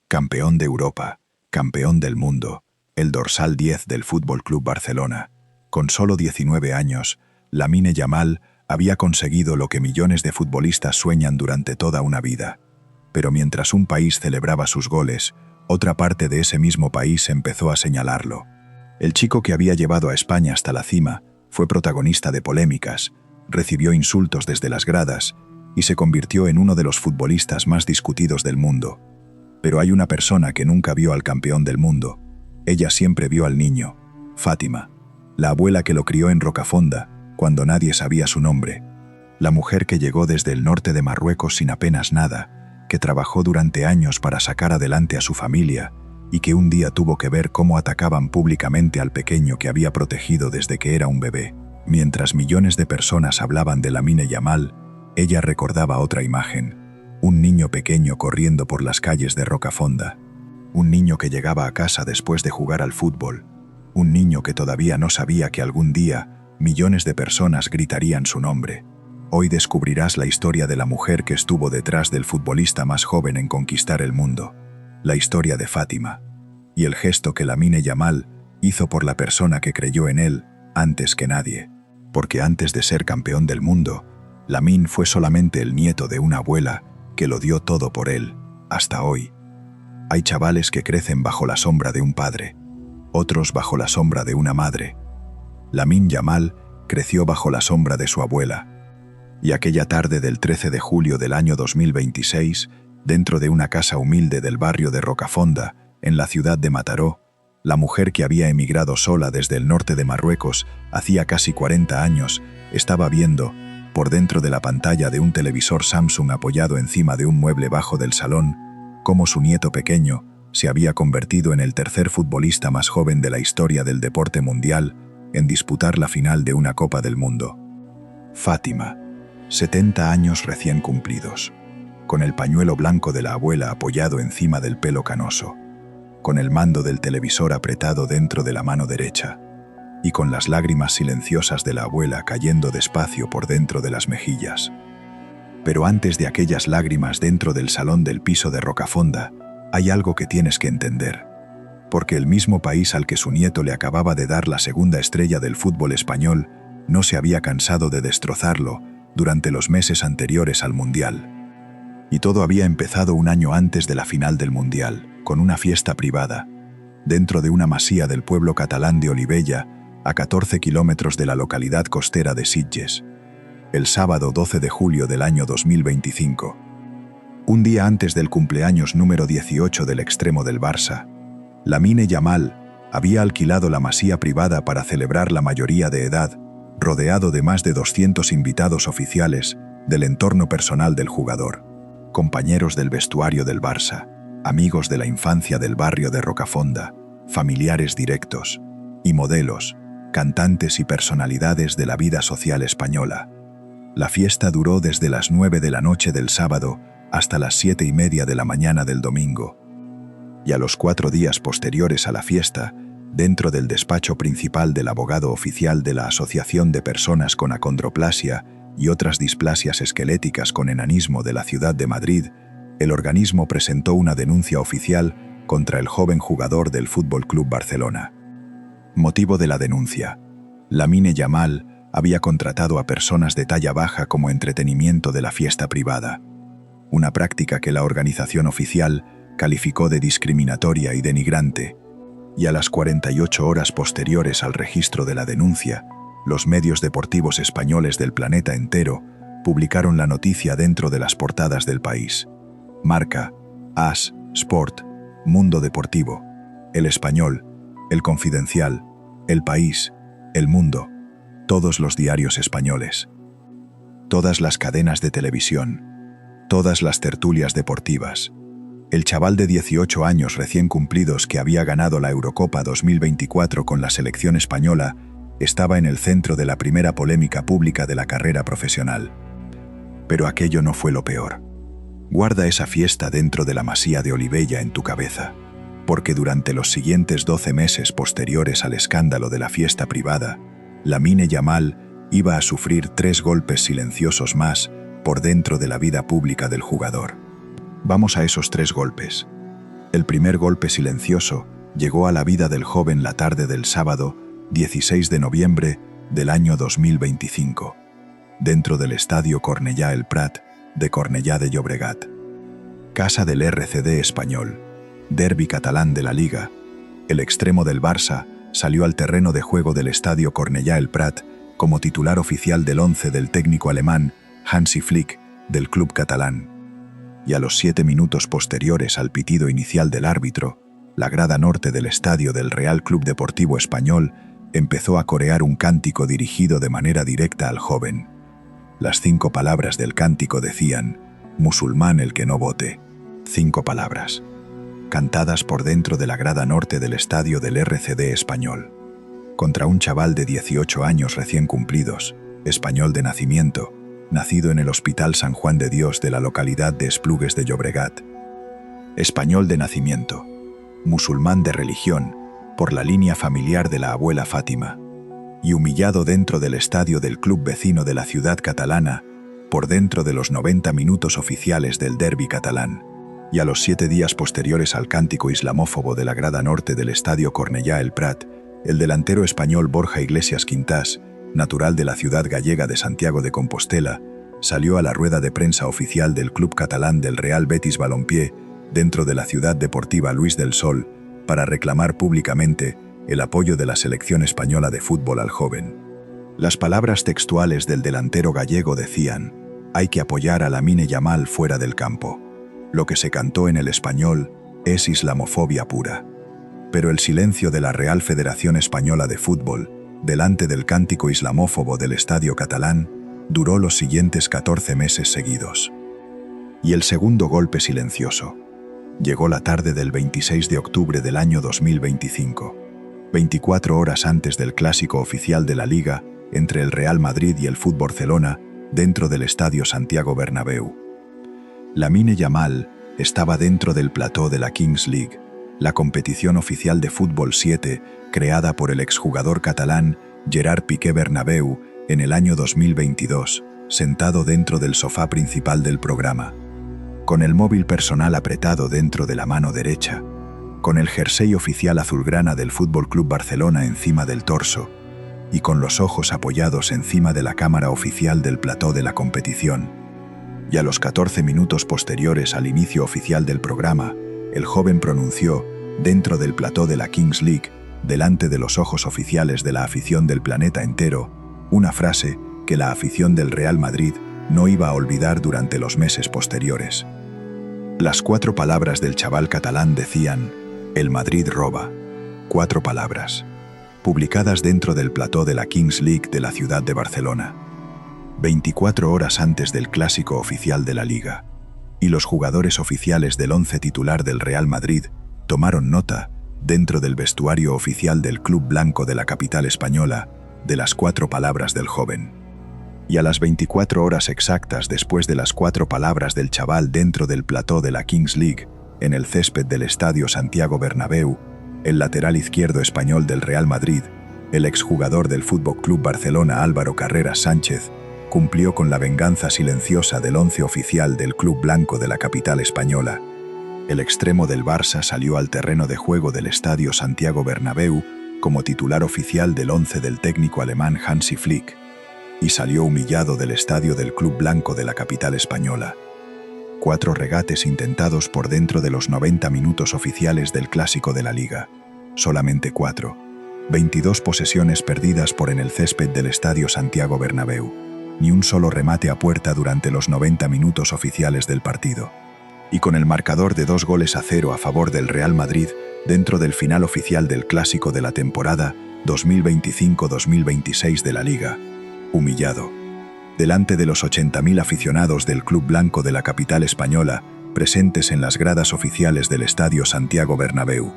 campeón de Europa, campeón del mundo, el dorsal 10 del Fútbol Club Barcelona. Con solo 19 años, Lamine Yamal había conseguido lo que millones de futbolistas sueñan durante toda una vida. Pero mientras un país celebraba sus goles, otra parte de ese mismo país empezó a señalarlo. El chico que había llevado a España hasta la cima fue protagonista de polémicas, recibió insultos desde las gradas y se convirtió en uno de los futbolistas más discutidos del mundo. Pero hay una persona que nunca vio al campeón del mundo. Ella siempre vio al niño, Fátima, la abuela que lo crió en Rocafonda, cuando nadie sabía su nombre. La mujer que llegó desde el norte de Marruecos sin apenas nada, que trabajó durante años para sacar adelante a su familia y que un día tuvo que ver cómo atacaban públicamente al pequeño que había protegido desde que era un bebé. Mientras millones de personas hablaban de Lamine Yamal, ella recordaba otra imagen. Un niño pequeño corriendo por las calles de Rocafonda. Un niño que llegaba a casa después de jugar al fútbol. Un niño que todavía no sabía que algún día millones de personas gritarían su nombre. Hoy descubrirás la historia de la mujer que estuvo detrás del futbolista más joven en conquistar el mundo. La historia de Fátima. Y el gesto que Lamine Yamal hizo por la persona que creyó en él antes que nadie. Porque antes de ser campeón del mundo, Lamine fue solamente el nieto de una abuela que lo dio todo por él, hasta hoy. Hay chavales que crecen bajo la sombra de un padre, otros bajo la sombra de una madre. Lamine Yamal creció bajo la sombra de su abuela. Y aquella tarde del 13 de julio del año 2026, dentro de una casa humilde del barrio de Rocafonda, en la ciudad de Mataró, la mujer que había emigrado sola desde el norte de Marruecos hacía casi 40 años, estaba viendo, por dentro de la pantalla de un televisor Samsung apoyado encima de un mueble bajo del salón, cómo su nieto pequeño se había convertido en el tercer futbolista más joven de la historia del deporte mundial en disputar la final de una Copa del Mundo. Fátima, 70 años recién cumplidos, con el pañuelo blanco de la abuela apoyado encima del pelo canoso, con el mando del televisor apretado dentro de la mano derecha, y con las lágrimas silenciosas de la abuela cayendo despacio por dentro de las mejillas. Pero antes de aquellas lágrimas dentro del salón del piso de Rocafonda, hay algo que tienes que entender. Porque el mismo país al que su nieto le acababa de dar la segunda estrella del fútbol español no se había cansado de destrozarlo durante los meses anteriores al Mundial. Y todo había empezado un año antes de la final del Mundial, con una fiesta privada, dentro de una masía del pueblo catalán de Olivella, a 14 kilómetros de la localidad costera de Sitges, el sábado 12 de julio del año 2025. Un día antes del cumpleaños número 18 del extremo del Barça, Lamine Yamal había alquilado la masía privada para celebrar la mayoría de edad, rodeado de más de 200 invitados oficiales del entorno personal del jugador, compañeros del vestuario del Barça, amigos de la infancia del barrio de Rocafonda, familiares directos y modelos, cantantes y personalidades de la vida social española. La fiesta duró desde las 9 de la noche del sábado hasta las 7:30 de la mañana del domingo. Y a los 4 días posteriores a la fiesta, dentro del despacho principal del abogado oficial de la Asociación de Personas con Acondroplasia y otras displasias esqueléticas con enanismo de la ciudad de Madrid, el organismo presentó una denuncia oficial contra el joven jugador del Fútbol Club Barcelona. Motivo de la denuncia: Lamine Yamal había contratado a personas de talla baja como entretenimiento de la fiesta privada, una práctica que la organización oficial calificó de discriminatoria y denigrante, y a las 48 horas posteriores al registro de la denuncia, los medios deportivos españoles del planeta entero publicaron la noticia dentro de las portadas del país. Marca, AS, Sport, Mundo Deportivo, El Español, El Confidencial, El País, El Mundo, todos los diarios españoles, todas las cadenas de televisión, todas las tertulias deportivas. El chaval de 18 años recién cumplidos que había ganado la Eurocopa 2024 con la selección española estaba en el centro de la primera polémica pública de la carrera profesional. Pero aquello no fue lo peor. Guarda esa fiesta dentro de la masía de Olivella en tu cabeza, porque durante los siguientes 12 meses posteriores al escándalo de la fiesta privada, Lamine Yamal iba a sufrir 3 golpes silenciosos más por dentro de la vida pública del jugador. Vamos a esos 3 golpes. El primer golpe silencioso llegó a la vida del joven la tarde del sábado 16 de noviembre del año 2025, dentro del estadio Cornellà El Prat de Cornellà de Llobregat. Casa del RCD español, derbi catalán de la Liga. El extremo del Barça salió al terreno de juego del estadio Cornellà El Prat como titular oficial del once del técnico alemán Hansi Flick del club catalán. Y a los 7 minutos posteriores al pitido inicial del árbitro, la grada norte del estadio del Real Club Deportivo Español empezó a corear un cántico dirigido de manera directa al joven. Las 5 palabras del cántico decían: «Musulmán el que no vote». 5 palabras, cantadas por dentro de la grada norte del estadio del RCD español, contra un chaval de 18 años recién cumplidos, español de nacimiento, nacido en el Hospital San Juan de Dios de la localidad de Esplugues de Llobregat. Español de nacimiento, musulmán de religión, por la línea familiar de la abuela Fátima, y humillado dentro del estadio del club vecino de la ciudad catalana, por dentro de los 90 minutos oficiales del derbi catalán, y a los 7 días posteriores al cántico islamófobo de la grada norte del estadio Cornellà El Prat, el delantero español Borja Iglesias Quintás, natural de la ciudad gallega de Santiago de Compostela, salió a la rueda de prensa oficial del club catalán del Real Betis Balompié, dentro de la ciudad deportiva Luis del Sol, para reclamar públicamente el apoyo de la selección española de fútbol al joven. Las palabras textuales del delantero gallego decían: «Hay que apoyar a Lamine Yamal fuera del campo». Lo que se cantó en el español es islamofobia pura. Pero el silencio de la Real Federación Española de Fútbol, delante del cántico islamófobo del estadio catalán, duró los siguientes 14 meses seguidos. Y el segundo golpe silencioso llegó la tarde del 26 de octubre del año 2025, 24 horas antes del clásico oficial de la Liga entre el Real Madrid y el FC Barcelona, dentro del estadio Santiago Bernabéu. Lamine Yamal estaba dentro del plató de la Kings League, la competición oficial de fútbol 7 creada por el exjugador catalán Gerard Piqué Bernabéu en el año 2022, sentado dentro del sofá principal del programa, con el móvil personal apretado dentro de la mano derecha, con el jersey oficial azulgrana del FC Barcelona encima del torso y con los ojos apoyados encima de la cámara oficial del plató de la competición. Y a los 14 minutos posteriores al inicio oficial del programa, el joven pronunció, dentro del plató de la Kings League, delante de los ojos oficiales de la afición del planeta entero, una frase que la afición del Real Madrid no iba a olvidar durante los meses posteriores. Las 4 palabras del chaval catalán decían: «El Madrid roba». 4 palabras, publicadas dentro del plató de la Kings League de la ciudad de Barcelona, 24 horas antes del clásico oficial de la Liga, y los jugadores oficiales del once titular del Real Madrid tomaron nota, dentro del vestuario oficial del club blanco de la capital española, de las 4 palabras del joven. Y a las 24 horas exactas después de las 4 palabras del chaval dentro del plató de la Kings League, en el césped del estadio Santiago Bernabéu, el lateral izquierdo español del Real Madrid, el exjugador del FC Barcelona Álvaro Carreras Sánchez, cumplió con la venganza silenciosa del once oficial del club blanco de la capital española. El extremo del Barça salió al terreno de juego del estadio Santiago Bernabéu como titular oficial del once del técnico alemán Hansi Flick, y salió humillado del estadio del club blanco de la capital española. 4 regates intentados por dentro de los 90 minutos oficiales del clásico de la Liga. Solamente 4. 22 posesiones perdidas por en el césped del estadio Santiago Bernabéu. Ni un solo remate a puerta durante los 90 minutos oficiales del partido. Y con el marcador de 2-0 a favor del Real Madrid dentro del final oficial del clásico de la temporada 2025-2026 de la Liga. Humillado. Delante de los 80.000 aficionados del club blanco de la capital española, presentes en las gradas oficiales del estadio Santiago Bernabéu.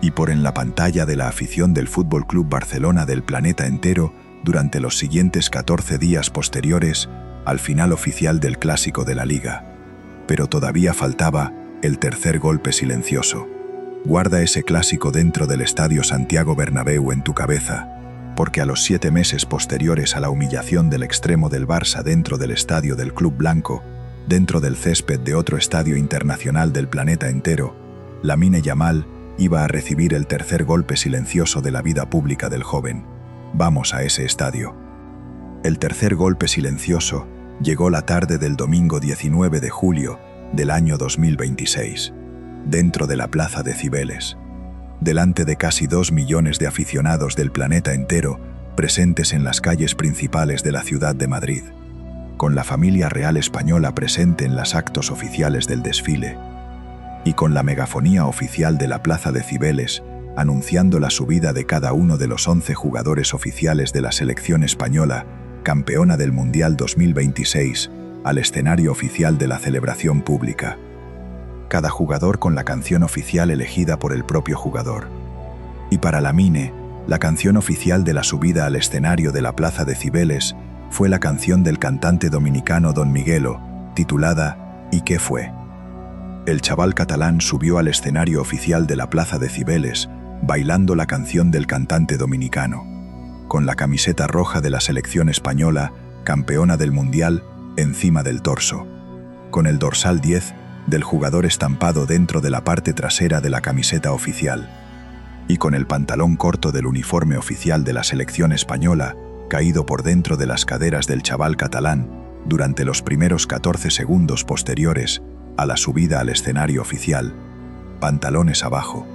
Y por en la pantalla de la afición del FC Barcelona del planeta entero, durante los siguientes 14 días posteriores al final oficial del clásico de la Liga. Pero todavía faltaba el tercer golpe silencioso. Guarda ese clásico dentro del estadio Santiago Bernabéu en tu cabeza, porque a los 7 meses posteriores a la humillación del extremo del Barça dentro del estadio del club blanco, dentro del césped de otro estadio internacional del planeta entero, Lamine Yamal iba a recibir el tercer golpe silencioso de la vida pública del joven. Vamos a ese estadio. El tercer golpe silencioso llegó la tarde del domingo 19 de julio del año 2026, dentro de la plaza de Cibeles, delante de casi 2 millones de aficionados del planeta entero presentes en las calles principales de la ciudad de Madrid, con la familia real española presente en los actos oficiales del desfile, y con la megafonía oficial de la plaza de Cibeles anunciando la subida de cada uno de los 11 jugadores oficiales de la selección española, campeona del Mundial 2026, al escenario oficial de la celebración pública. Cada jugador con la canción oficial elegida por el propio jugador. Y para Lamine, la canción oficial de la subida al escenario de la plaza de Cibeles fue la canción del cantante dominicano Don Miguelo, titulada ¿Y qué fue? El chaval catalán subió al escenario oficial de la plaza de Cibeles, bailando la canción del cantante dominicano, con la camiseta roja de la selección española, campeona del Mundial, encima del torso, con el dorsal 10 del jugador estampado dentro de la parte trasera de la camiseta oficial, y con el pantalón corto del uniforme oficial de la selección española, caído por dentro de las caderas del chaval catalán durante los primeros 14 segundos posteriores a la subida al escenario oficial, pantalones abajo,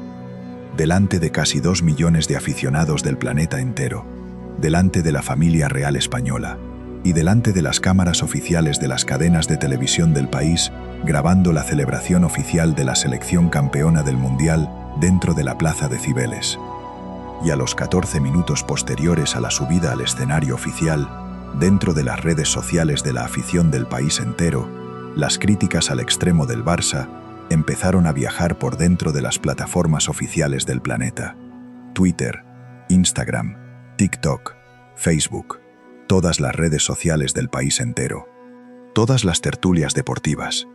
delante de casi 2 millones de aficionados del planeta entero, delante de la familia real española y delante de las cámaras oficiales de las cadenas de televisión del país, grabando la celebración oficial de la selección campeona del Mundial dentro de la plaza de Cibeles. Y a los 14 minutos posteriores a la subida al escenario oficial, dentro de las redes sociales de la afición del país entero, las críticas al extremo del Barça empezaron a viajar por dentro de las plataformas oficiales del planeta. Twitter, Instagram, TikTok, Facebook, todas las redes sociales del país entero, todas las tertulias deportivas,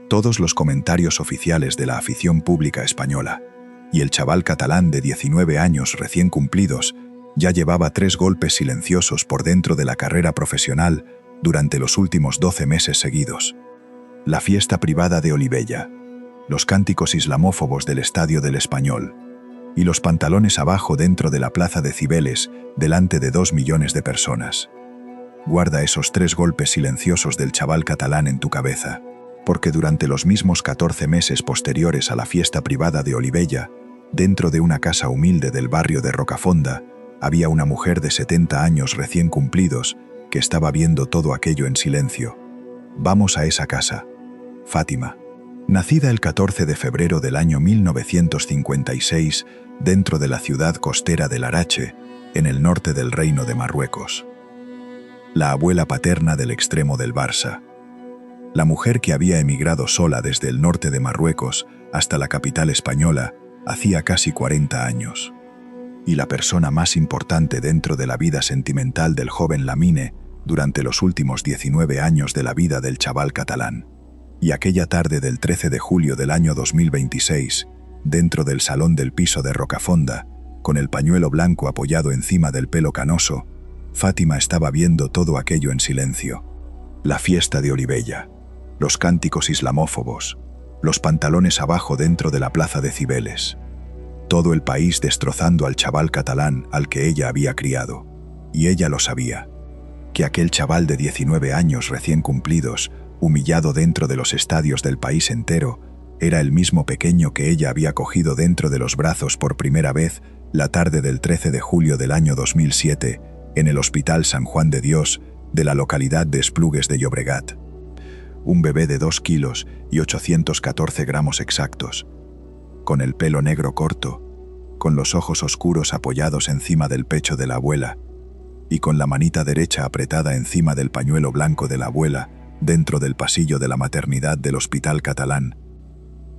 todos los comentarios oficiales de la afición pública española, y el chaval catalán de 19 años recién cumplidos ya llevaba 3 golpes silenciosos por dentro de la carrera profesional durante los últimos 12 meses seguidos. La fiesta privada de Olivella, los cánticos islamófobos del Estadio del Español y los pantalones abajo dentro de la plaza de Cibeles delante de 2 millones de personas. Guarda esos 3 golpes silenciosos del chaval catalán en tu cabeza, porque durante los mismos 14 meses posteriores a la fiesta privada de Olivella, dentro de una casa humilde del barrio de Rocafonda, había una mujer de 70 años recién cumplidos que estaba viendo todo aquello en silencio. Vamos a esa casa. Fátima. Nacida el 14 de febrero del año 1956 dentro de la ciudad costera de Larache, en el norte del Reino de Marruecos. La abuela paterna del extremo del Barça. La mujer que había emigrado sola desde el norte de Marruecos hasta la capital española hacía casi 40 años. Y la persona más importante dentro de la vida sentimental del joven Lamine durante los últimos 19 años de la vida del chaval catalán. Y aquella tarde del 13 de julio del año 2026, dentro del salón del piso de Rocafonda, con el pañuelo blanco apoyado encima del pelo canoso, Fátima estaba viendo todo aquello en silencio. La fiesta de Olivella, los cánticos islamófobos, los pantalones abajo dentro de la plaza de Cibeles. Todo el país destrozando al chaval catalán al que ella había criado. Y ella lo sabía, que aquel chaval de 19 años recién cumplidos, humillado dentro de los estadios del país entero, era el mismo pequeño que ella había cogido dentro de los brazos por primera vez la tarde del 13 de julio del año 2007 en el Hospital San Juan de Dios de la localidad de Esplugues de Llobregat. Un bebé de 2 kilos y 814 gramos exactos, con el pelo negro corto, con los ojos oscuros apoyados encima del pecho de la abuela y con la manita derecha apretada encima del pañuelo blanco de la abuela dentro del pasillo de la maternidad del hospital catalán.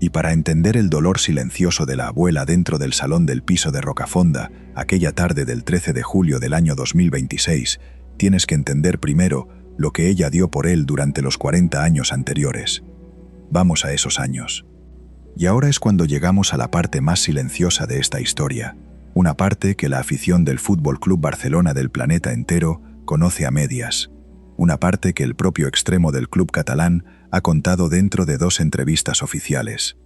Y para entender el dolor silencioso de la abuela dentro del salón del piso de Rocafonda, aquella tarde del 13 de julio del año 2026, tienes que entender primero lo que ella dio por él durante los 40 años anteriores. Vamos a esos años. Y ahora es cuando llegamos a la parte más silenciosa de esta historia, una parte que la afición del Fútbol Club Barcelona del planeta entero conoce a medias, una parte que el propio extremo del club catalán ha contado dentro de 2 entrevistas oficiales.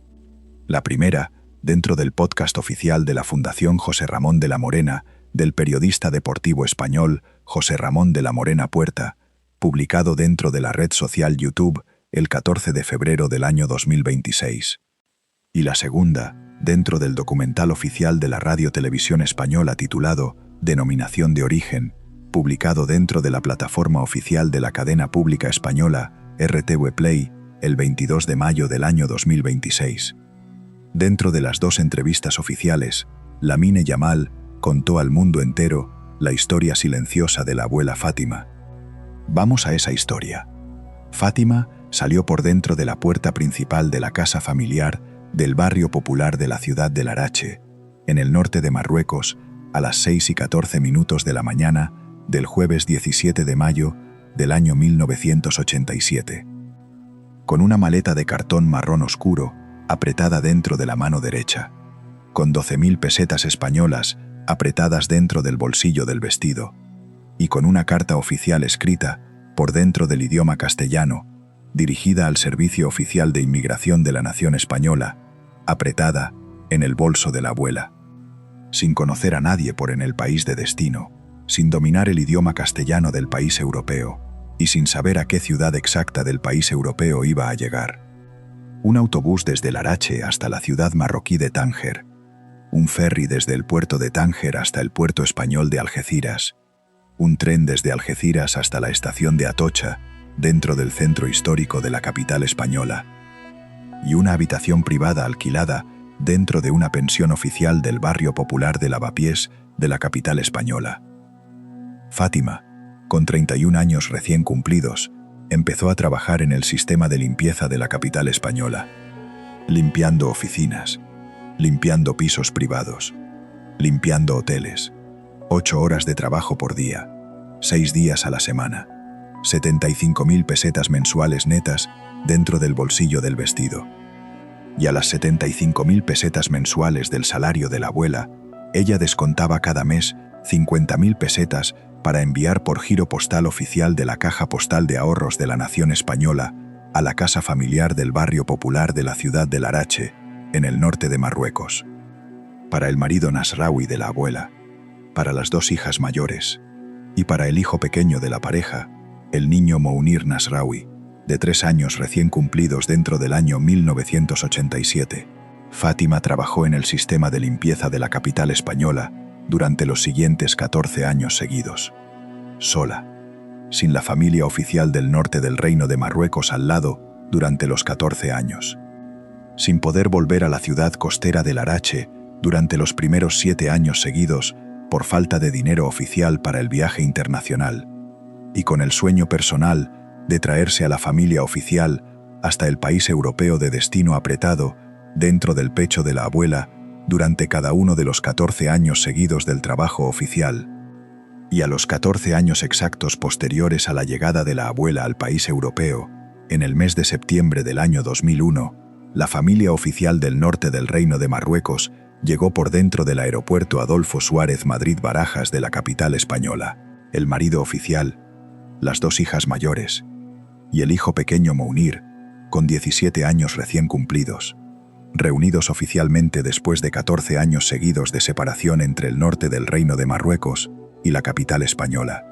La primera, dentro del podcast oficial de la Fundación José Ramón de la Morena, del periodista deportivo español José Ramón de la Morena Puerta, publicado dentro de la red social YouTube el 14 de febrero del año 2026. Y la segunda, dentro del documental oficial de la Radio Televisión Española titulado Denominación de Origen, publicado dentro de la plataforma oficial de la cadena pública española RTV Play el 22 de mayo del año 2026. Dentro de las dos entrevistas oficiales, Lamine Yamal contó al mundo entero la historia silenciosa de la abuela Fátima. Vamos a esa historia. Fátima salió por dentro de la puerta principal de la casa familiar del barrio popular de la ciudad de Larache, en el norte de Marruecos, a las 6:14 de la mañana del jueves 17 de mayo del año 1987. Con una maleta de cartón marrón oscuro apretada dentro de la mano derecha, con 12.000 pesetas españolas apretadas dentro del bolsillo del vestido, y con una carta oficial escrita por dentro del idioma castellano, dirigida al Servicio Oficial de Inmigración de la Nación Española, apretada en el bolso de la abuela. Sin conocer a nadie por en el país de destino, sin dominar el idioma castellano del país europeo, y sin saber a qué ciudad exacta del país europeo iba a llegar. Un autobús desde Larache hasta la ciudad marroquí de Tánger, un ferry desde el puerto de Tánger hasta el puerto español de Algeciras, un tren desde Algeciras hasta la estación de Atocha, dentro del centro histórico de la capital española, y una habitación privada alquilada dentro de una pensión oficial del barrio popular de Lavapiés de la capital española. Fátima, con 31 años recién cumplidos, empezó a trabajar en el sistema de limpieza de la capital española, limpiando oficinas, limpiando pisos privados, limpiando hoteles, 8 horas de trabajo por día, 6 días a la semana, 75.000 pesetas mensuales netas dentro del bolsillo del vestido. Y a las 75.000 pesetas mensuales del salario de la abuela, ella descontaba cada mes 50.000 pesetas para enviar por giro postal oficial de la Caja Postal de Ahorros de la Nación Española a la casa familiar del barrio popular de la ciudad de Larache, en el norte de Marruecos. Para el marido Nasraoui de la abuela, para las 2 hijas mayores, y para el hijo pequeño de la pareja, el niño Mounir Nasraoui, de 3 años recién cumplidos dentro del año 1987. Fátima trabajó en el sistema de limpieza de la capital española durante los siguientes 14 años seguidos. Sola, sin la familia oficial del norte del Reino de Marruecos al lado durante los 14 años. Sin poder volver a la ciudad costera de Larache durante los primeros 7 años seguidos por falta de dinero oficial para el viaje internacional, y con el sueño personal de traerse a la familia oficial hasta el país europeo de destino apretado dentro del pecho de la abuela durante cada uno de los 14 años seguidos del trabajo oficial, y a los 14 años exactos posteriores a la llegada de la abuela al país europeo, en el mes de septiembre del año 2001, la familia oficial del norte del Reino de Marruecos llegó por dentro del aeropuerto Adolfo Suárez Madrid-Barajas de la capital española, el marido oficial, las 2 hijas mayores, y el hijo pequeño Mounir, con 17 años recién cumplidos, reunidos oficialmente después de 14 años seguidos de separación entre el norte del Reino de Marruecos y la capital española.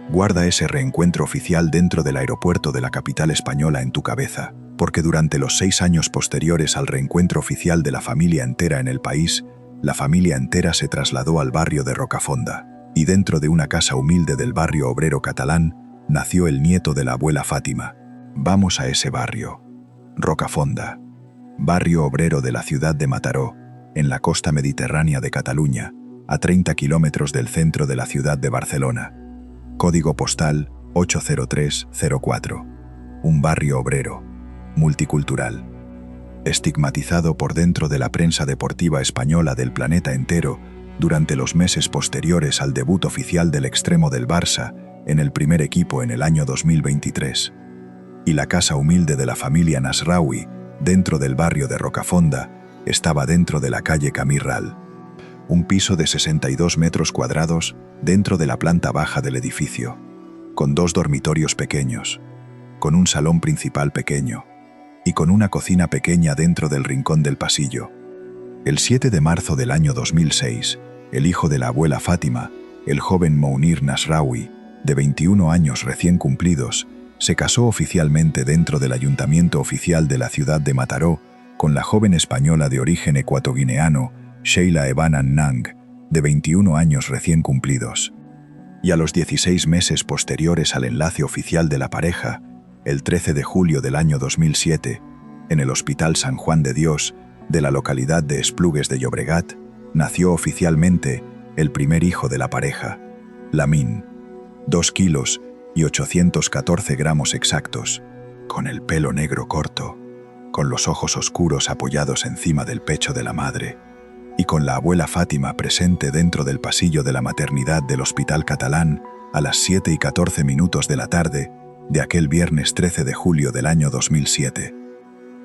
Guarda ese reencuentro oficial dentro del aeropuerto de la capital española en tu cabeza, porque durante los 6 años posteriores al reencuentro oficial de la familia entera en el país, la familia entera se trasladó al barrio de Rocafonda, y dentro de una casa humilde del barrio obrero catalán, nació el nieto de la abuela Fátima. Vamos a ese barrio. Rocafonda, barrio obrero de la ciudad de Mataró, en la costa mediterránea de Cataluña, a 30 kilómetros del centro de la ciudad de Barcelona. Código postal 80304. Un barrio obrero, multicultural, estigmatizado por dentro de la prensa deportiva española del planeta entero durante los meses posteriores al debut oficial del extremo del Barça en el primer equipo en el año 2023. Y la casa humilde de la familia Nasraoui, dentro del barrio de Rocafonda, estaba dentro de la calle Camirral, un piso de 62 metros cuadrados dentro de la planta baja del edificio, con 2 dormitorios pequeños, con un salón principal pequeño, y con una cocina pequeña dentro del rincón del pasillo. El 7 de marzo del año 2006, el hijo de la abuela Fátima, el joven Mounir Nasraoui, de 21 años recién cumplidos, se casó oficialmente dentro del ayuntamiento oficial de la ciudad de Mataró con la joven española de origen ecuatoguineano, Sheila Evana Nang, de 21 años recién cumplidos. Y a los 16 meses posteriores al enlace oficial de la pareja, el 13 de julio del año 2007, en el Hospital San Juan de Dios de la localidad de Esplugues de Llobregat, nació oficialmente el primer hijo de la pareja, Lamine, 2 kilos y 814 gramos exactos, con el pelo negro corto, con los ojos oscuros apoyados encima del pecho de la madre, y con la abuela Fátima presente dentro del pasillo de la maternidad del Hospital Catalán a las 7:14 de la tarde de aquel viernes 13 de julio del año 2007.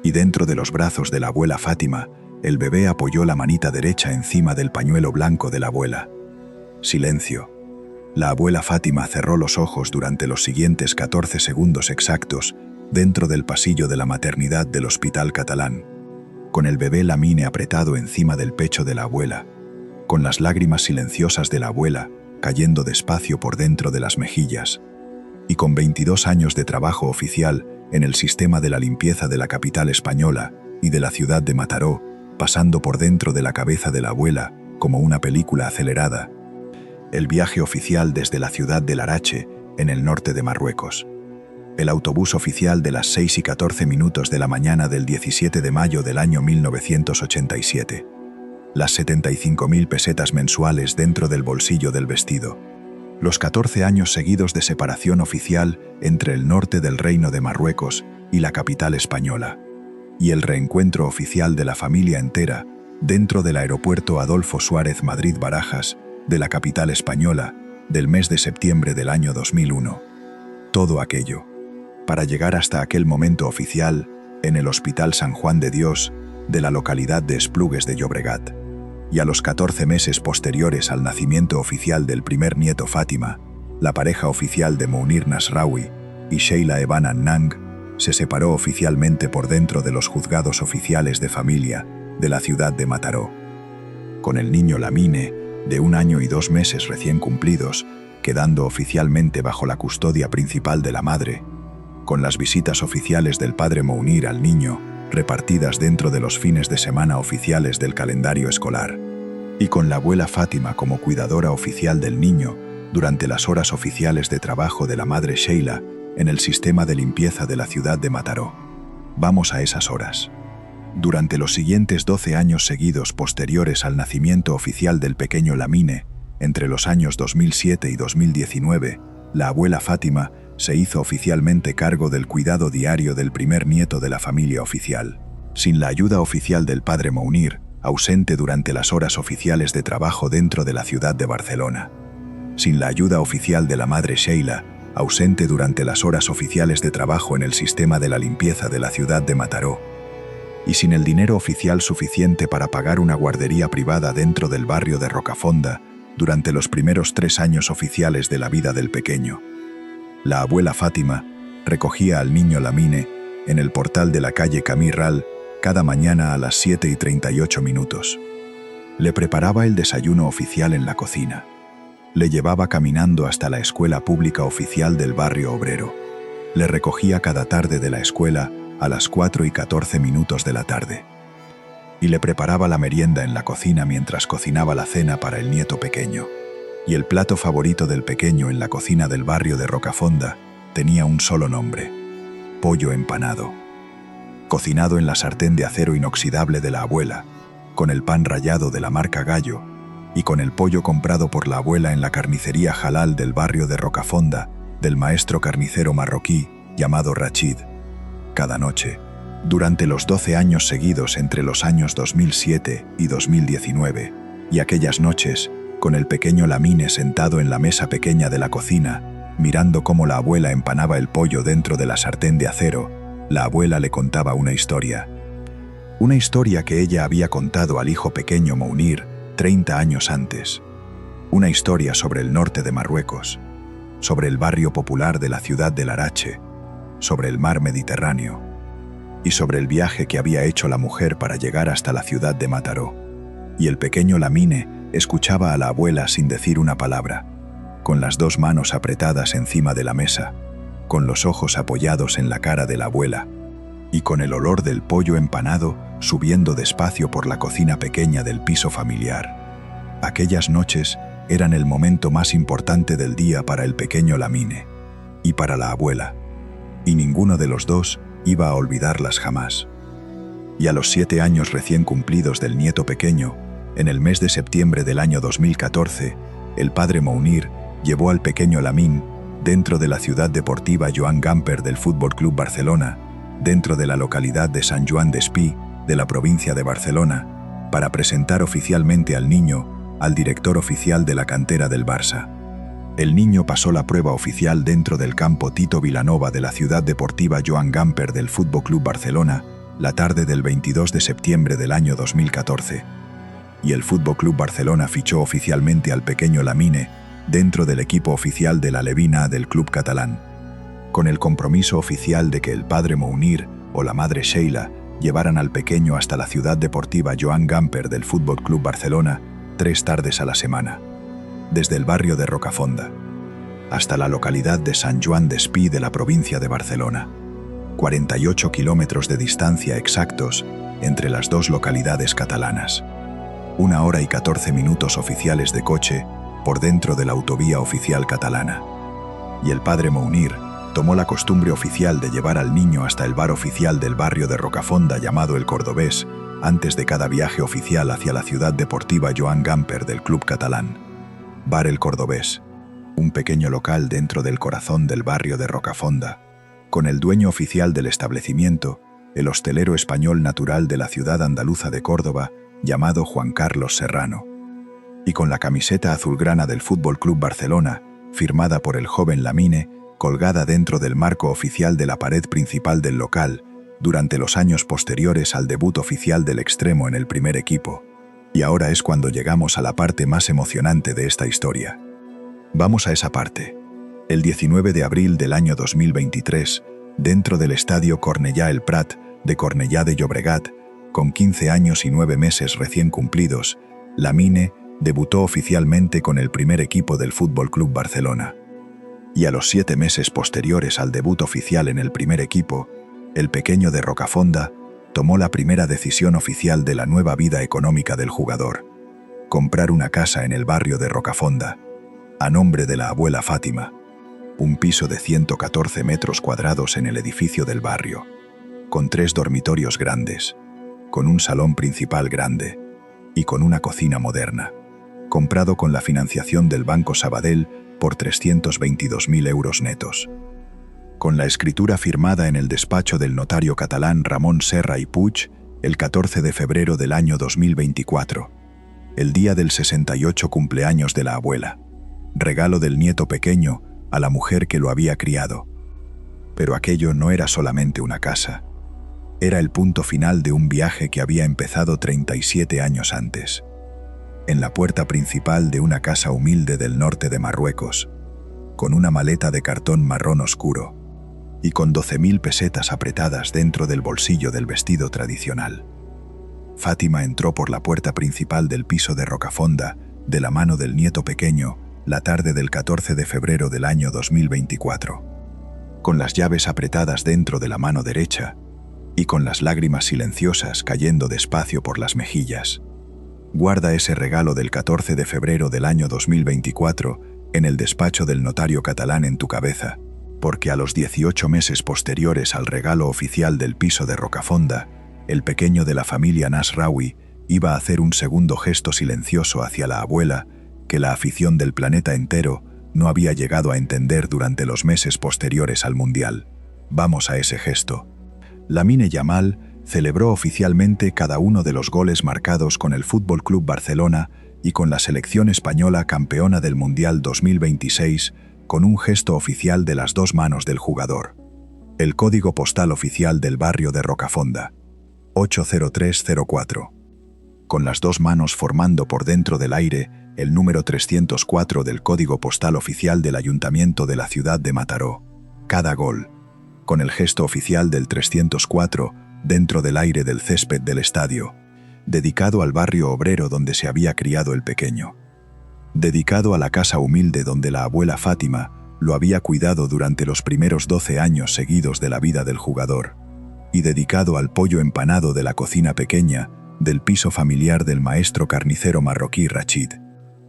Y dentro de los brazos de la abuela Fátima, el bebé apoyó la manita derecha encima del pañuelo blanco de la abuela. Silencio. La abuela Fátima cerró los ojos durante los siguientes 14 segundos exactos dentro del pasillo de la maternidad del Hospital Catalán, con el bebé Lamine apretado encima del pecho de la abuela, con las lágrimas silenciosas de la abuela cayendo despacio por dentro de las mejillas, y con 22 años de trabajo oficial en el sistema de la limpieza de la capital española y de la ciudad de Mataró, pasando por dentro de la cabeza de la abuela como una película acelerada, el viaje oficial desde la ciudad de Larache, en el norte de Marruecos. El autobús oficial de las 6:14 de la mañana del 17 de mayo del año 1987. Las 75.000 pesetas mensuales dentro del bolsillo del vestido. Los 14 años seguidos de separación oficial entre el norte del Reino de Marruecos y la capital española. Y el reencuentro oficial de la familia entera dentro del aeropuerto Adolfo Suárez Madrid-Barajas de la capital española del mes de septiembre del año 2001. Todo aquello para llegar hasta aquel momento oficial en el Hospital San Juan de Dios de la localidad de Esplugues de Llobregat. Y a los 14 meses posteriores al nacimiento oficial del primer nieto Fátima, la pareja oficial de Mounir Nasraoui y Sheila Evana Nang se separó oficialmente por dentro de los juzgados oficiales de familia de la ciudad de Mataró. Con el niño Lamine, de 1 año y 2 meses recién cumplidos, quedando oficialmente bajo la custodia principal de la madre, con las visitas oficiales del padre Mounir al niño, repartidas dentro de los fines de semana oficiales del calendario escolar, y con la abuela Fátima como cuidadora oficial del niño durante las horas oficiales de trabajo de la madre Sheila en el sistema de limpieza de la ciudad de Mataró. Vamos a esas horas. Durante los siguientes 12 años seguidos posteriores al nacimiento oficial del pequeño Lamine, entre los años 2007 y 2019, la abuela Fátima se hizo oficialmente cargo del cuidado diario del primer nieto de la familia oficial, sin la ayuda oficial del padre Mounir, ausente durante las horas oficiales de trabajo dentro de la ciudad de Barcelona, sin la ayuda oficial de la madre Sheila, ausente durante las horas oficiales de trabajo en el sistema de la limpieza de la ciudad de Mataró, y sin el dinero oficial suficiente para pagar una guardería privada dentro del barrio de Rocafonda durante los primeros 3 años oficiales de la vida del pequeño. La abuela Fátima recogía al niño Lamine en el portal de la calle Camí Ral cada mañana a las 7:38. Le preparaba el desayuno oficial en la cocina. Le llevaba caminando hasta la escuela pública oficial del barrio obrero. Le recogía cada tarde de la escuela a las 4:14 de la tarde. Y le preparaba la merienda en la cocina mientras cocinaba la cena para el nieto pequeño. Y el plato favorito del pequeño en la cocina del barrio de Rocafonda tenía un solo nombre: pollo empanado. Cocinado en la sartén de acero inoxidable de la abuela, con el pan rallado de la marca Gallo, y con el pollo comprado por la abuela en la carnicería halal del barrio de Rocafonda, del maestro carnicero marroquí llamado Rachid. Cada noche, durante los 12 años seguidos entre los años 2007 y 2019, y aquellas noches, con el pequeño Lamine sentado en la mesa pequeña de la cocina, mirando cómo la abuela empanaba el pollo dentro de la sartén de acero, la abuela le contaba una historia. Una historia que ella había contado al hijo pequeño Mounir 30 años antes. Una historia sobre el norte de Marruecos, sobre el barrio popular de la ciudad de Larache, sobre el mar Mediterráneo. y sobre el viaje que había hecho la mujer para llegar hasta la ciudad de Mataró. Y el pequeño Lamine escuchaba a la abuela sin decir una palabra, con las dos manos apretadas encima de la mesa, con los ojos apoyados en la cara de la abuela, y con el olor del pollo empanado subiendo despacio por la cocina pequeña del piso familiar. Aquellas noches eran el momento más importante del día para el pequeño Lamine y para la abuela, y ninguno de los dos iba a olvidarlas jamás. Y a los 7 años recién cumplidos del nieto pequeño, en el mes de septiembre del año 2014, el padre Mounir llevó al pequeño Lamine dentro de la ciudad deportiva Joan Gamper del Fútbol Club Barcelona, dentro de la localidad de Sant Joan d'Espí, de la provincia de Barcelona, para presentar oficialmente al niño al director oficial de la cantera del Barça. El niño pasó la prueba oficial dentro del campo Tito Vilanova de la ciudad deportiva Joan Gamper del Fútbol Club Barcelona, la tarde del 22 de septiembre del año 2014. Y el Fútbol Club Barcelona fichó oficialmente al pequeño Lamine dentro del equipo oficial de la Levina del club catalán, con el compromiso oficial de que el padre Mounir o la madre Sheila llevaran al pequeño hasta la ciudad deportiva Joan Gamper del Fútbol Club Barcelona 3 tardes a la semana, desde el barrio de Rocafonda hasta la localidad de Sant Joan d'Espí de la provincia de Barcelona. 48 kilómetros de distancia exactos entre las dos localidades catalanas. 1 hora y 14 minutos oficiales de coche por dentro de la autovía oficial catalana. Y el padre Mounir tomó la costumbre oficial de llevar al niño hasta el bar oficial del barrio de Rocafonda llamado El Cordobés, antes de cada viaje oficial hacia la ciudad deportiva Joan Gamper del club catalán. Bar El Cordobés, un pequeño local dentro del corazón del barrio de Rocafonda, con el dueño oficial del establecimiento, el hostelero español natural de la ciudad andaluza de Córdoba, llamado Juan Carlos Serrano, y con la camiseta azulgrana del Fútbol Club Barcelona, firmada por el joven Lamine, colgada dentro del marco oficial de la pared principal del local, durante los años posteriores al debut oficial del extremo en el primer equipo. Y ahora es cuando llegamos a la parte más emocionante de esta historia. Vamos a esa parte. El 19 de abril del año 2023, dentro del estadio Cornellà El Prat de Cornellà de Llobregat, con 15 años y 9 meses recién cumplidos, Lamine debutó oficialmente con el primer equipo del Fútbol Club Barcelona. Y a los 7 meses posteriores al debut oficial en el primer equipo, el pequeño de Rocafonda tomó la primera decisión oficial de la nueva vida económica del jugador: comprar una casa en el barrio de Rocafonda, a nombre de la abuela Fátima, un piso de 114 metros cuadrados en el edificio del barrio, con 3 dormitorios grandes, con un salón principal grande y con una cocina moderna, comprado con la financiación del Banco Sabadell por 322.000 euros netos. Con la escritura firmada en el despacho del notario catalán Ramón Serra y Puig el 14 de febrero del año 2024, el día del 68 cumpleaños de la abuela, regalo del nieto pequeño a la mujer que lo había criado. Pero aquello no era solamente una casa, era el punto final de un viaje que había empezado 37 años antes. En la puerta principal de una casa humilde del norte de Marruecos, con una maleta de cartón marrón oscuro y con 12.000 pesetas apretadas dentro del bolsillo del vestido tradicional. Fátima entró por la puerta principal del piso de Rocafonda de la mano del nieto pequeño la tarde del 14 de febrero del año 2024, con las llaves apretadas dentro de la mano derecha y con las lágrimas silenciosas cayendo despacio por las mejillas. Guarda ese regalo del 14 de febrero del año 2024 en el despacho del notario catalán en tu cabeza, porque a los 18 meses posteriores al regalo oficial del piso de Rocafonda, el pequeño de la familia Nasraoui iba a hacer un segundo gesto silencioso hacia la abuela que la afición del planeta entero no había llegado a entender durante los meses posteriores al Mundial. Vamos a ese gesto. Lamine Yamal celebró oficialmente cada uno de los goles marcados con el Fútbol Club Barcelona y con la selección española campeona del Mundial 2026 con un gesto oficial de las dos manos del jugador. El código postal oficial del barrio de Rocafonda, 80304. Con las dos manos formando por dentro del aire el número 304 del código postal oficial del Ayuntamiento de la ciudad de Mataró. Cada gol, con el gesto oficial del 304, dentro del aire del césped del estadio, dedicado al barrio obrero donde se había criado el pequeño, dedicado a la casa humilde donde la abuela Fátima lo había cuidado durante los primeros 12 años seguidos de la vida del jugador, y dedicado al pollo empanado de la cocina pequeña del piso familiar del maestro carnicero marroquí Rachid,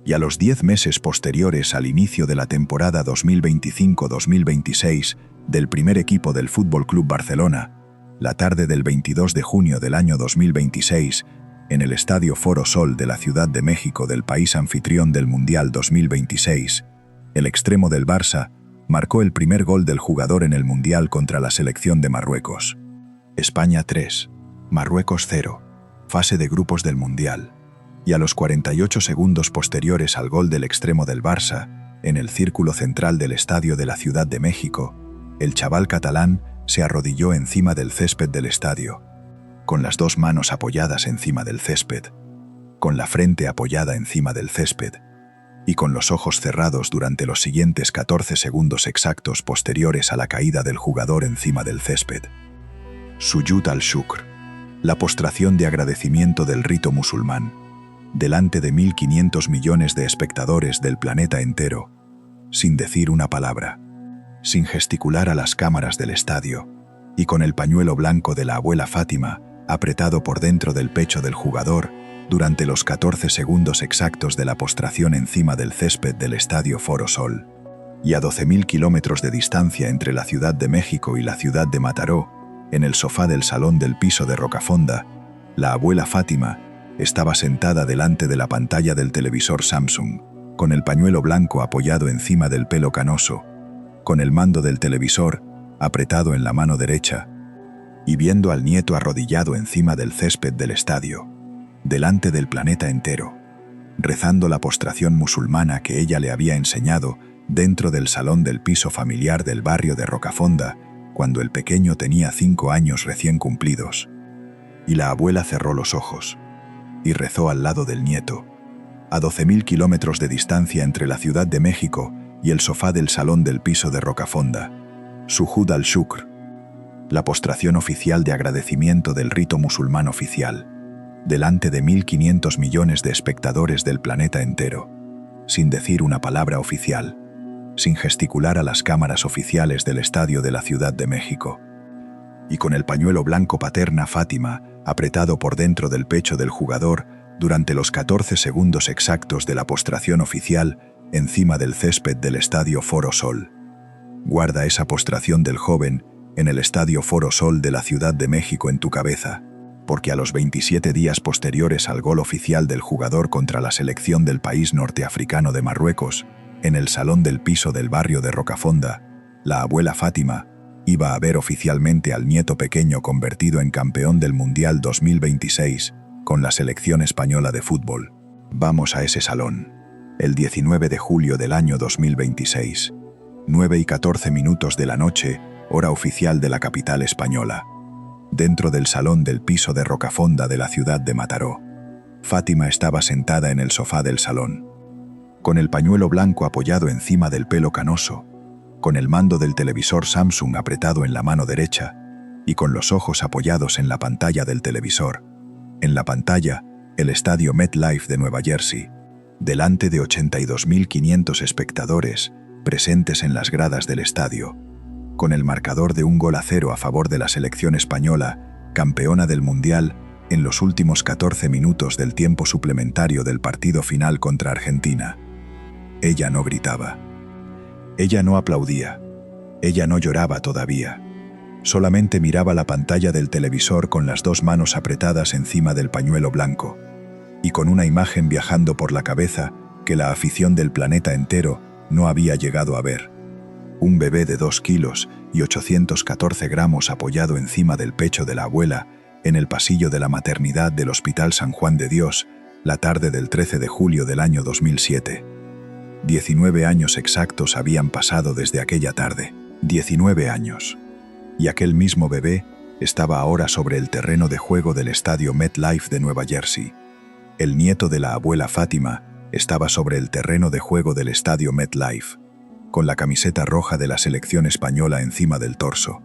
y a los 10 meses posteriores al inicio de la temporada 2025-2026 del primer equipo del Fútbol Club Barcelona, la tarde del 22 de junio del año 2026, en el Estadio Foro Sol de la Ciudad de México del país anfitrión del Mundial 2026, el extremo del Barça marcó el primer gol del jugador en el Mundial contra la selección de Marruecos. España 3, Marruecos 0, fase de grupos del Mundial. Y a los 48 segundos posteriores al gol del extremo del Barça, en el círculo central del estadio de la Ciudad de México, el chaval catalán se arrodilló encima del césped del estadio, con las dos manos apoyadas encima del césped, con la frente apoyada encima del césped, y con los ojos cerrados durante los siguientes 14 segundos exactos posteriores a la caída del jugador encima del césped. Sujud al-Shukr, la postración de agradecimiento del rito musulmán, delante de 1.500 millones de espectadores del planeta entero, sin decir una palabra, sin gesticular a las cámaras del estadio, y con el pañuelo blanco de la abuela Fátima apretado por dentro del pecho del jugador durante los 14 segundos exactos de la postración encima del césped del Estadio Foro Sol. Y a 12.000 kilómetros de distancia entre la Ciudad de México y la ciudad de Mataró, en el sofá del salón del piso de Rocafonda, la abuela Fátima estaba sentada delante de la pantalla del televisor Samsung, con el pañuelo blanco apoyado encima del pelo canoso, con el mando del televisor apretado en la mano derecha, y viendo al nieto arrodillado encima del césped del estadio, delante del planeta entero, rezando la postración musulmana que ella le había enseñado dentro del salón del piso familiar del barrio de Rocafonda, cuando el pequeño tenía 5 años recién cumplidos. Y la abuela cerró los ojos y rezó al lado del nieto, a 12.000 kilómetros de distancia entre la Ciudad de México y el sofá del salón del piso de Rocafonda. Sujud al-Shukr, la postración oficial de agradecimiento del rito musulmán oficial, delante de 1.500 millones de espectadores del planeta entero, sin decir una palabra oficial, sin gesticular a las cámaras oficiales del estadio de la Ciudad de México, y con el pañuelo blanco paterna Fátima apretado por dentro del pecho del jugador durante los 14 segundos exactos de la postración oficial encima del césped del Estadio Foro Sol. Guarda esa postración del joven en el Estadio Foro Sol de la Ciudad de México en tu cabeza, porque a los 27 días posteriores al gol oficial del jugador contra la selección del país norteafricano de Marruecos, en el salón del piso del barrio de Rocafonda, la abuela Fátima iba a ver oficialmente al nieto pequeño convertido en campeón del Mundial 2026 con la selección española de fútbol. Vamos a ese salón, el 19 de julio del año 2026, 9:14 de la noche, hora oficial de la capital española. Dentro del salón del piso de Rocafonda de la ciudad de Mataró, Fátima estaba sentada en el sofá del salón, con el pañuelo blanco apoyado encima del pelo canoso, con el mando del televisor Samsung apretado en la mano derecha y con los ojos apoyados en la pantalla del televisor. En la pantalla, el estadio MetLife de Nueva Jersey, delante de 82.500 espectadores presentes en las gradas del estadio, con el marcador de 1-0 a favor de la selección española, campeona del Mundial, en los últimos 14 minutos del tiempo suplementario del partido final contra Argentina. Ella no gritaba. Ella no aplaudía. Ella no lloraba todavía. Solamente miraba la pantalla del televisor con las dos manos apretadas encima del pañuelo blanco, y con una imagen viajando por la cabeza que la afición del planeta entero no había llegado a ver. Un bebé de 2 kilos y 814 gramos apoyado encima del pecho de la abuela en el pasillo de la maternidad del Hospital San Juan de Dios, la tarde del 13 de julio del año 2007. 19 años exactos habían pasado desde aquella tarde. 19 años. Y aquel mismo bebé estaba ahora sobre el terreno de juego del estadio MetLife de Nueva Jersey. El nieto de la abuela Fátima estaba sobre el terreno de juego del estadio MetLife, con la camiseta roja de la selección española encima del torso.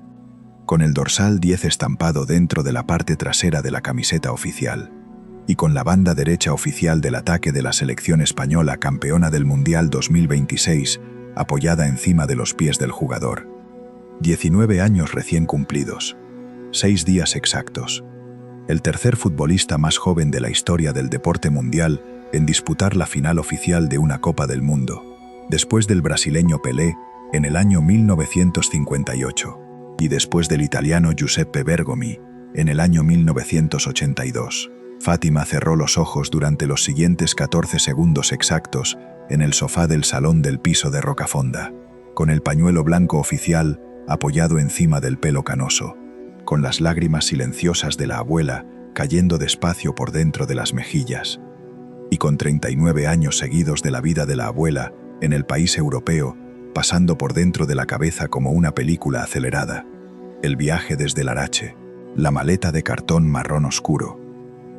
con el dorsal 10 estampado dentro de la parte trasera de la camiseta oficial, y con la banda derecha oficial del ataque de la selección española campeona del Mundial 2026, apoyada encima de los pies del jugador. 19 años recién cumplidos. 6 días exactos. El tercer futbolista más joven de la historia del deporte mundial en disputar la final oficial de una Copa del Mundo, después del brasileño Pelé en el año 1958 y después del italiano Giuseppe Bergomi en el año 1982. Fátima cerró los ojos durante los siguientes 14 segundos exactos en el sofá del salón del piso de Rocafonda, con el pañuelo blanco oficial apoyado encima del pelo canoso, con las lágrimas silenciosas de la abuela cayendo despacio por dentro de las mejillas, y con 39 años seguidos de la vida de la abuela en el país europeo, pasando por dentro de la cabeza como una película acelerada. El viaje desde Larache, la maleta de cartón marrón oscuro,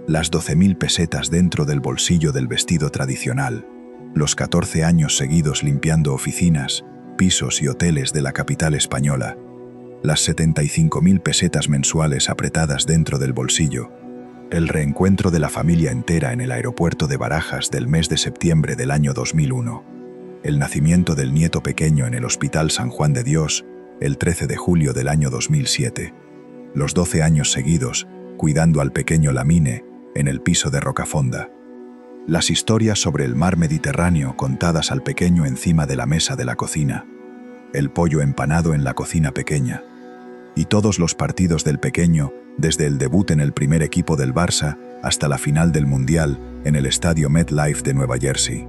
las 12.000 pesetas dentro del bolsillo del vestido tradicional, los 14 años seguidos limpiando oficinas, pisos y hoteles de la capital española, las 75.000 pesetas mensuales apretadas dentro del bolsillo, el reencuentro de la familia entera en el aeropuerto de Barajas del mes de septiembre del año 2001, el nacimiento del nieto pequeño en el Hospital San Juan de Dios el 13 de julio del año 2007, los 12 años seguidos cuidando al pequeño Lamine en el piso de Rocafonda, las historias sobre el mar Mediterráneo contadas al pequeño encima de la mesa de la cocina, el pollo empanado en la cocina pequeña, y todos los partidos del pequeño desde el debut en el primer equipo del Barça hasta la final del Mundial en el estadio MetLife de Nueva Jersey.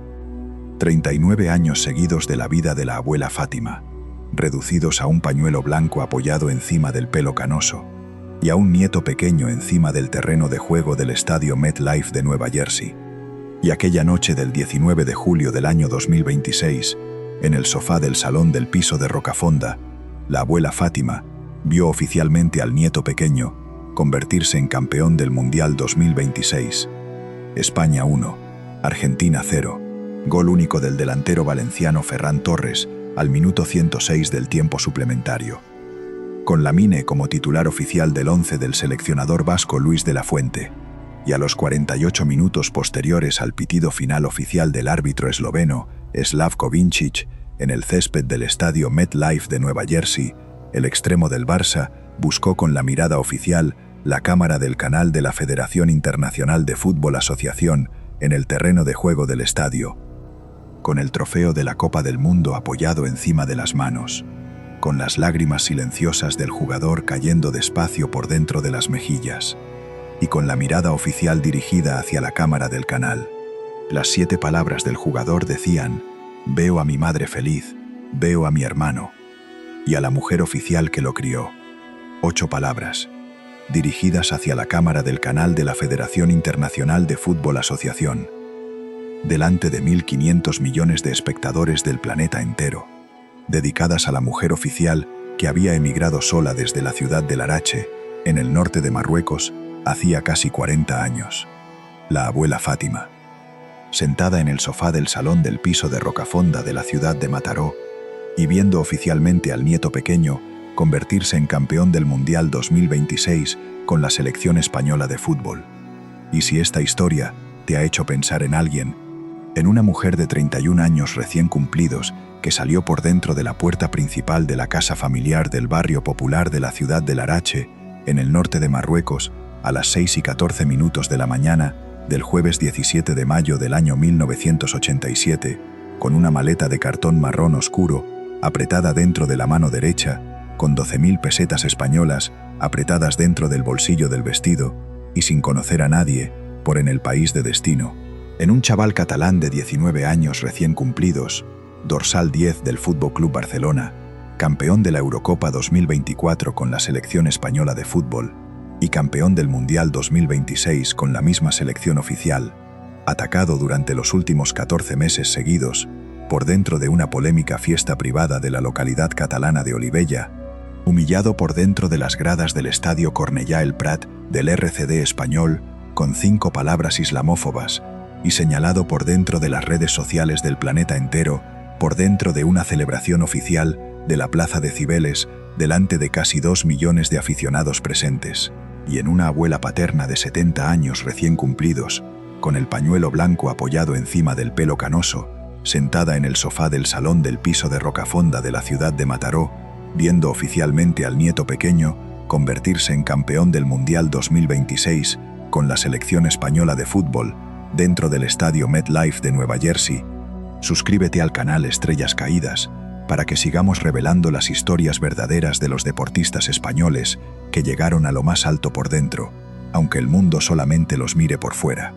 39 años seguidos de la vida de la abuela Fátima, reducidos a un pañuelo blanco apoyado encima del pelo canoso, y a un nieto pequeño encima del terreno de juego del estadio MetLife de Nueva Jersey. Y aquella noche del 19 de julio del año 2026, en el sofá del salón del piso de Rocafonda, la abuela Fátima vio oficialmente al nieto pequeño convertirse en campeón del Mundial 2026. España 1, Argentina 0, gol único del delantero valenciano Ferran Torres al minuto 106 del tiempo suplementario, con Lamine como titular oficial del once del seleccionador vasco Luis de la Fuente, y a los 48 minutos posteriores al pitido final oficial del árbitro esloveno Slavko Vincic en el césped del estadio MetLife de Nueva Jersey, el extremo del Barça buscó con la mirada oficial la cámara del canal de la Federación Internacional de Fútbol Asociación en el terreno de juego del estadio, con el trofeo de la Copa del Mundo apoyado encima de las manos, con las lágrimas silenciosas del jugador cayendo despacio por dentro de las mejillas, y con la mirada oficial dirigida hacia la cámara del canal. Las 7 palabras del jugador decían: «Veo a mi madre feliz, veo a mi hermano, y a la mujer oficial que lo crió». 8 palabras, dirigidas hacia la cámara del canal de la Federación Internacional de Fútbol Asociación, delante de 1.500 millones de espectadores del planeta entero, dedicadas a la mujer oficial que había emigrado sola desde la ciudad de Larache, en el norte de Marruecos, hacía casi 40 años. La abuela Fátima, sentada en el sofá del salón del piso de Rocafonda de la ciudad de Mataró, y viendo oficialmente al nieto pequeño convertirse en campeón del Mundial 2026 con la selección española de fútbol. Y si esta historia te ha hecho pensar en alguien, en una mujer de 31 años recién cumplidos que salió por dentro de la puerta principal de la casa familiar del barrio popular de la ciudad de Larache, en el norte de Marruecos, a las 6:14 de la mañana del jueves 17 de mayo del año 1987, con una maleta de cartón marrón oscuro apretada dentro de la mano derecha, con 12.000 pesetas españolas apretadas dentro del bolsillo del vestido y sin conocer a nadie, por en el país de destino, en un chaval catalán de 19 años recién cumplidos, dorsal 10 del Fútbol Club Barcelona, campeón de la Eurocopa 2024 con la selección española de fútbol y campeón del Mundial 2026 con la misma selección oficial, atacado durante los últimos 14 meses seguidos por dentro de una polémica fiesta privada de la localidad catalana de Olivella, humillado por dentro de las gradas del estadio Cornellà El Prat del RCD español con 5 palabras islamófobas y señalado por dentro de las redes sociales del planeta entero por dentro de una celebración oficial de la Plaza de Cibeles delante de casi 2 millones de aficionados presentes, y en una abuela paterna de 70 años recién cumplidos, con el pañuelo blanco apoyado encima del pelo canoso, sentada en el sofá del salón del piso de Rocafonda de la ciudad de Mataró, viendo oficialmente al nieto pequeño convertirse en campeón del Mundial 2026 con la selección española de fútbol dentro del estadio MetLife de Nueva Jersey. Suscríbete al canal Estrellas Caídas para que sigamos revelando las historias verdaderas de los deportistas españoles que llegaron a lo más alto por dentro, aunque el mundo solamente los mire por fuera.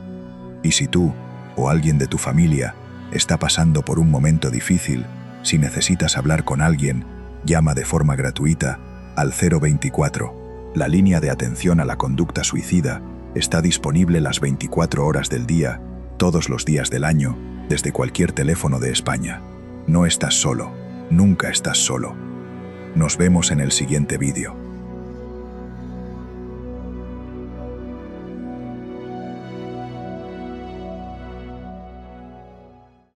Y si tú, o alguien de tu familia, está pasando por un momento difícil, si necesitas hablar con alguien, llama de forma gratuita al 024. La línea de atención a la conducta suicida está disponible las 24 horas del día, todos los días del año, desde cualquier teléfono de España. No estás solo, nunca estás solo. Nos vemos en el siguiente vídeo.